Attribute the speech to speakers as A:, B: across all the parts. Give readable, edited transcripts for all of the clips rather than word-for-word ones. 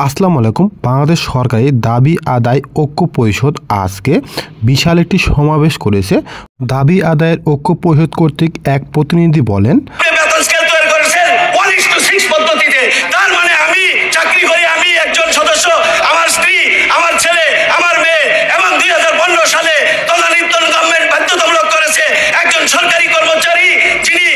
A: আসসালামু আলাইকুম। বাংলাদেশ সরকারি দাবি আদায় ঐক্য পরিষদ আজকে বিশাল একটি সমাবেশ করেছে। দাবি আদায়ের ঐক্য পরিষদ কর্তৃক এক প্রতিনিধি বলেন,
B: বেতন স্কেল তৈরি করেছেন 1:6 পদ্ধতিতে। তার মানে আমি চাকরি করি, আমি একজন সদস্য, আমার স্ত্রী, আমার ছেলে, আমার মেয়ে, এবং 2015 সালে তদানীন্তন গভর্নমেন্ট বাধ্যতামূলক করেছে একজন সরকারি কর্মচারী যিনি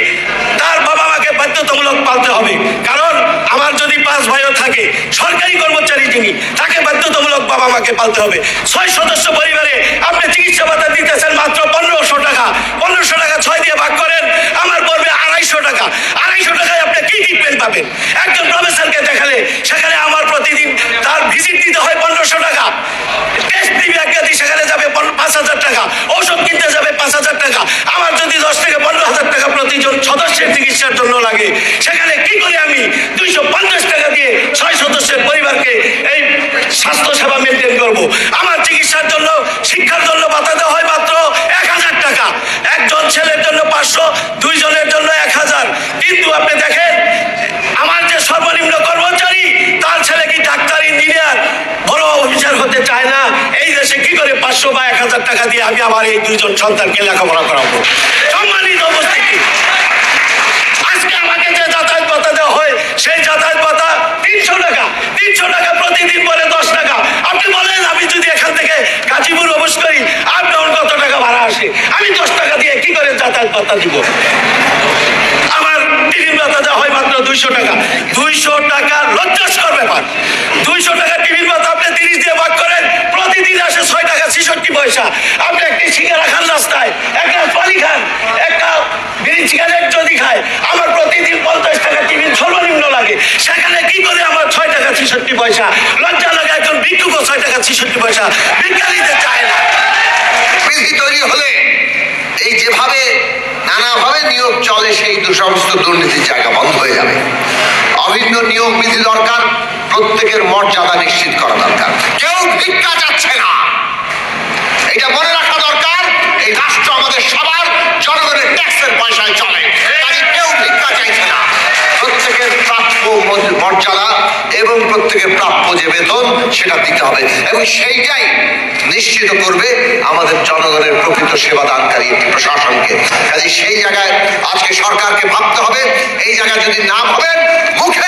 B: তার বাবা মাকে বাধ্যতামূলক পালতে হবে। কারণ আমার যদি 5 ভাইও থাকে, সরকারি কর্মচারী যিনি, তাকে বাধ্যতামূলক বাবা মাকে পালতে হবে। 6 সদস্য পরিবারে আপনি চিকিৎসা ভাতা দিতেছেন মাত্র 1500 টাকা। 1500 টাকা 6 দিয়ে ভাগ করেন, আমার পড়বে 250 টাকা। 250 টাকায় আপনি কি ট্রিটমেন্ট পাবেন? একজন প্রফেসরকে দেখালে সেখানে আমার প্রতিদিন তার ভিজিট দিতে হয় 1500 টাকা। টেস্ট দিবে একগাদি, সেখানে যাবে 5000 টাকা। ঔষধ কিনতে যাবে 5000 টাকা। আমার যদি 10 থেকে 15,000 টাকা প্রতিজন সদস্যের চিকিৎসার জন্য লাগে, সেখানে কি করে আমি 250 টাকা দিয়ে 6 সদস্যের পরিবারকে এই স্বাস্থ্য সেবা মেনটেন করব? আমার চিকিৎসার জন্য, শিক্ষার জন্য ভাতা দেওয়া হয় মাত্র 1000 টাকা। একজন ছেলের জন্য 500, 2 জনের জন্য 1000। কিন্তু আপনি দেখেন, আমার যে সর্বনিম্ন কর্মচারী, তার ছেলে কি ডাক্তার, ইঞ্জিনিয়ার, বড় অফিসার হতে চায় না। এই দেশে কি করে 500 বা 1000 টাকা দিয়ে আমি আমার এই 2 জন সন্তানকে লেখাপড়া করাবো? সম্মানিত উপস্থিতি, আজকে আমাকে যে যাতায়াত ভাতা দেওয়া হয়, সেই যাতায়াত ভাতা 300 টাকা। 300 টাকা প্রতিদিন পরে 10 টাকা। আপনি বলেন, আমি যদি এখান থেকে গাজীপুর অবশ্য করি, আপ ডাউন কত টাকা ভাড়া আসে? আমি 10 টাকা দিয়ে কি করে যাতায়াত ভাতা দিব? আমার টিফিন ভাতা দেওয়া হয় মাত্র 200 টাকা। 200 টাকা লজ্জাস্কর ব্যাপার। 200 টাকা টিফিন ভাতা আপনি 30 দিয়ে ভাগ করেন, প্রতিদিন আসে 6 টাকা 66 পয়সা। আপনি একটি সিঙ্গারা খান রাস্তায়, একটা পানি খান, একটা বিড়ি সিগারেট যদি খায়, আমার প্রতিদিন 50 টাকা টিফিন সর্বনিম্ন লাগে। সেখানে কি করে আমার 6 টাকা 66 পয়সা? লজ্জা লাগে একজন ভিক্ষুকও 6 টাকা 66 পয়সা ভিক্ষা দিতে চায় না।
C: বিধি তৈরি হলে এই যেভাবে নানাভাবে নিয়োগ চলে, সেই সমস্ত দুর্নীতির জায়গা বন্ধ হয়ে যাবে। অভিন্ন নিয়োগ বিধি দরকার, প্রত্যেকের মর্যাদা নিশ্চিত করা দরকার। কেউ ভিক্ষা চাচ্ছে না, এটা মনে রাখা দরকার। এই রাষ্ট্র আমাদের সবার, জনগণের ট্যাক্সের পয়সায় চলে, কেউ ভিক্ষা চাইছে না। প্রত্যেকের প্রাপ্য মর্যাদা এবং প্রত্যেকের প্রাপ্য যে বেতন, সেটা দিতে হবে, এবং সেইটাই নিশ্চিত করবে আমাদের জনগণের প্রকৃত সেবা দানকারী একটি প্রশাসনকে। কাজে সেই জায়গায় আজকে সরকারকে ভাবতে হবে। এই জায়গায় যদি না ভাবেন, মুখে